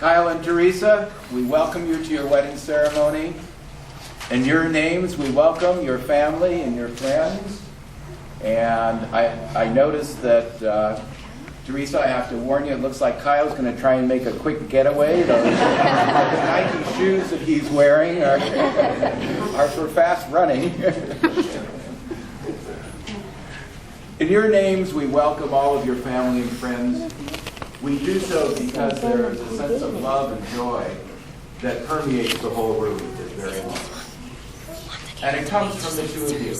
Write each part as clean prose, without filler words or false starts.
Kyle and Teresa, we welcome you to your wedding ceremony. In your names, we welcome your family and your friends. And I noticed that, Teresa, I have to warn you, it looks like Kyle's going to try and make a quick getaway. Those Nike shoes that he's wearing are for fast running. In your names, we welcome all of your family and friends. We do so because there is a sense of love and joy that permeates the whole room at this very moment. And it comes from the two of you.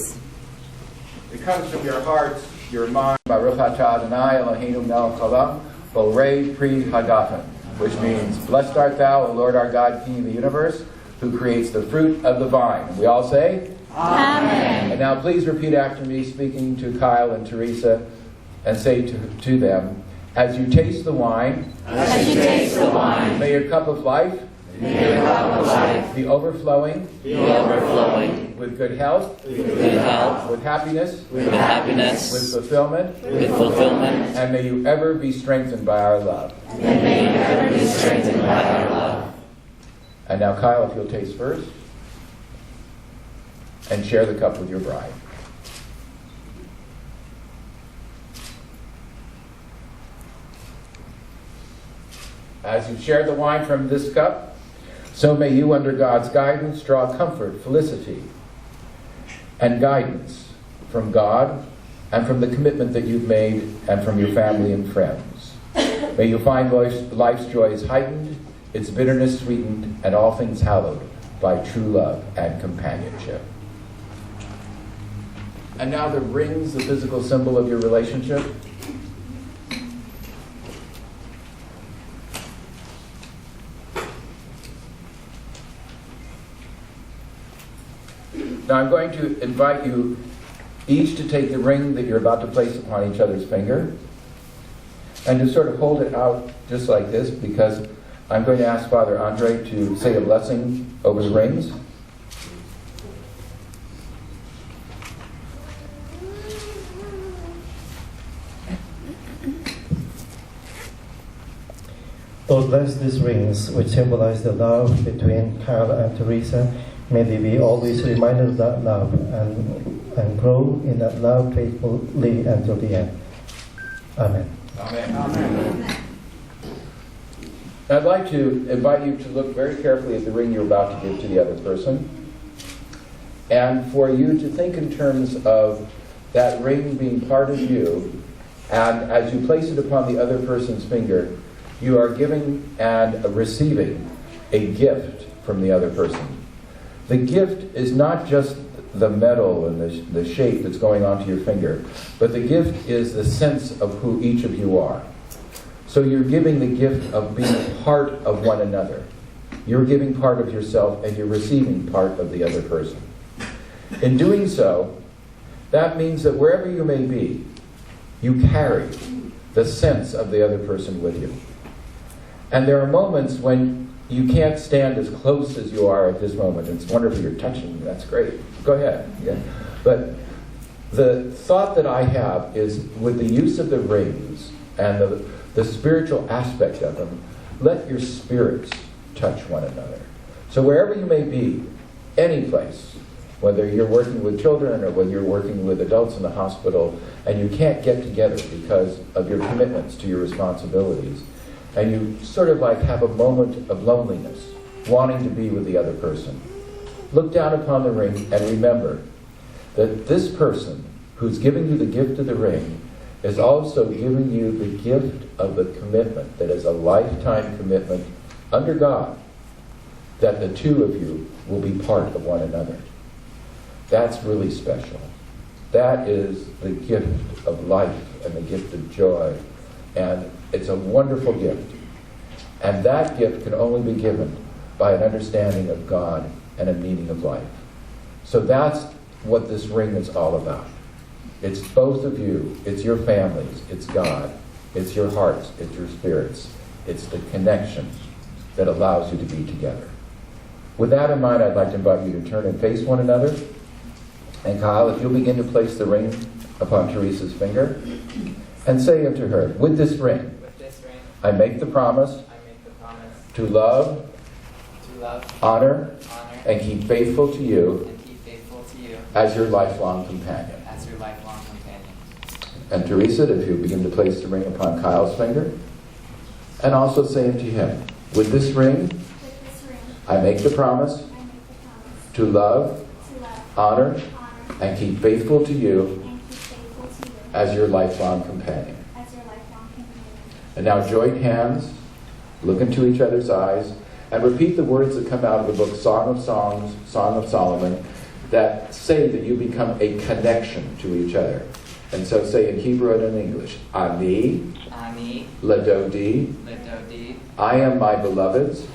It comes from your hearts, your mind. Baruch atah Adonai Eloheinu melech haolam, borei pri hagafen, which means, blessed art thou, O Lord our God, King of the universe, who creates the fruit of the vine. We all say? Amen. And now please repeat after me, speaking to Kyle and Teresa, and say to them, as you taste the wine, may your cup of life be overflowing, with good health, with happiness, with fulfillment, and may you ever be strengthened by our love. And now, Kyle, if you'll taste first, and share the cup with your bride. As you share the wine from this cup, so may you, under God's guidance, draw comfort, felicity, and guidance from God and from the commitment that you've made and from your family and friends. May you find life's joys heightened, its bitterness sweetened, and all things hallowed by true love and companionship. And now the rings, the physical symbol of your relationship. Now I'm going to invite you each to take the ring that you're about to place upon each other's finger and to sort of hold it out just like this, because I'm going to ask Father Andre to say a blessing over the rings. Lord, bless these rings, which symbolize the love between Kyle and Teresa. May they be always reminded of that love and grow in that love faithfully until the end. Amen. Amen. Amen. I'd like to invite you to look very carefully at the ring you're about to give to the other person, and for you to think in terms of that ring being part of you, and as you place it upon the other person's finger, you are giving and receiving a gift from the other person. The gift is not just the metal and the shape that's going onto your finger, but the gift is the sense of who each of you are. So you're giving the gift of being part of one another. You're giving part of yourself and you're receiving part of the other person. In doing so, that means that wherever you may be, you carry the sense of the other person with you. And there are moments when you can't stand as close as you are at this moment. It's wonderful you're touching. That's great. Go ahead. Yeah. But the thought that I have is, with the use of the rings and the spiritual aspect of them, let your spirits touch one another. So wherever you may be, any place, whether you're working with children or whether you're working with adults in the hospital, and you can't get together because of your commitments to your responsibilities, and you sort of like have a moment of loneliness, wanting to be with the other person, look down upon the ring and remember that this person who's giving you the gift of the ring is also giving you the gift of the commitment that is a lifetime commitment under God, that the two of you will be part of one another. That's really special. That is the gift of life and the gift of joy. And it's a wonderful gift. And that gift can only be given by an understanding of God and a meaning of life. So that's what this ring is all about. It's both of you. It's your families. It's God. It's your hearts. It's your spirits. It's the connection that allows you to be together. With that in mind, I'd like to invite you to turn and face one another. And Kyle, if you'll begin to place the ring upon Teresa's finger, and say unto her, with this ring, I make the promise to love, honor, and keep faithful to you as your lifelong companion. And Teresa, if you begin to place the ring upon Kyle's finger, and also saying to him, with this ring, I make the promise to love, honor, and keep faithful to you as your lifelong companion. And now join hands, look into each other's eyes, and repeat the words that come out of the book Song of Songs, Song of Solomon, that say that you become a connection to each other. And so say in Hebrew and in English, Ani, Ladodi, I am my beloved's,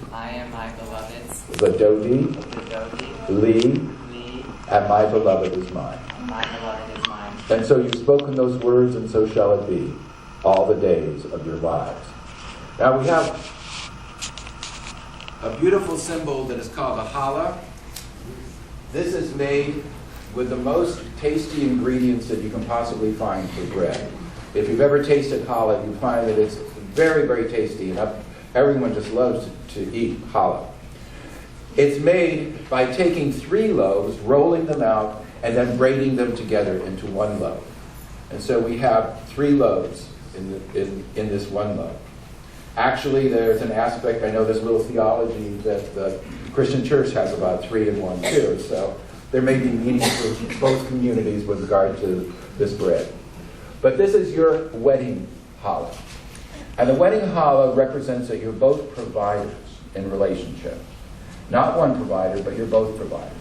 Ladodi, Li, and my beloved is mine. And so you've spoken those words, and so shall it be all the days of your lives. Now we have a beautiful symbol that is called a challah. This is made with the most tasty ingredients that you can possibly find for bread. If you've ever tasted challah, you find that it's very, very tasty, and everyone just loves to eat challah. It's made by taking 3 loaves, rolling them out, and then braiding them together into 1 loaf. And so we have 3 loaves in this 1 loaf. Actually, there's an aspect, I know there's a little theology that the Christian church has about 3 in 1 too, so there may be meanings for both communities with regard to this bread. But this is your wedding challah. And the wedding challah represents that you're both providers in relationship. Not one provider, but you're both providers.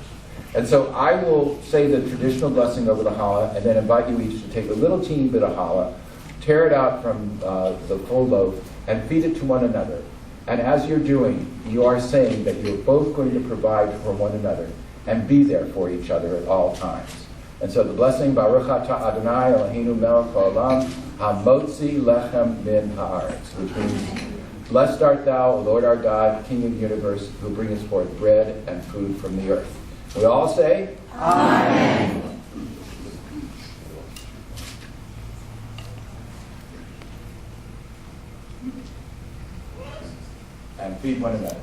And so I will say the traditional blessing over the challah, and then invite you each to take a little teeny bit of challah, tear it out from the full loaf, and feed it to one another. And as you're doing, you are saying that you're both going to provide for one another and be there for each other at all times. And so the blessing, Baruch atah Adonai Eloheinu melech haolam hamotzi lechem min haaretz, which means, blessed art thou, Lord our God, King of the universe, who bringest forth bread and food from the earth. We all say, Amen. And feed one another.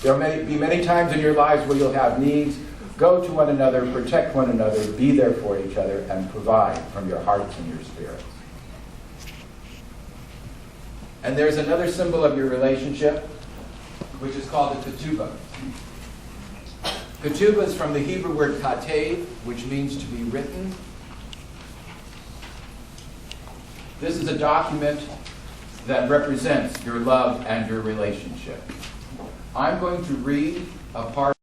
There may be many times in your lives where you'll have needs. Go to one another, protect one another, be there for each other, and provide from your hearts and your spirits. And there's another symbol of your relationship, which is called the ketubah. Ketubah is from the Hebrew word katev, which means to be written. This is a document that represents your love and your relationship. I'm going to read a part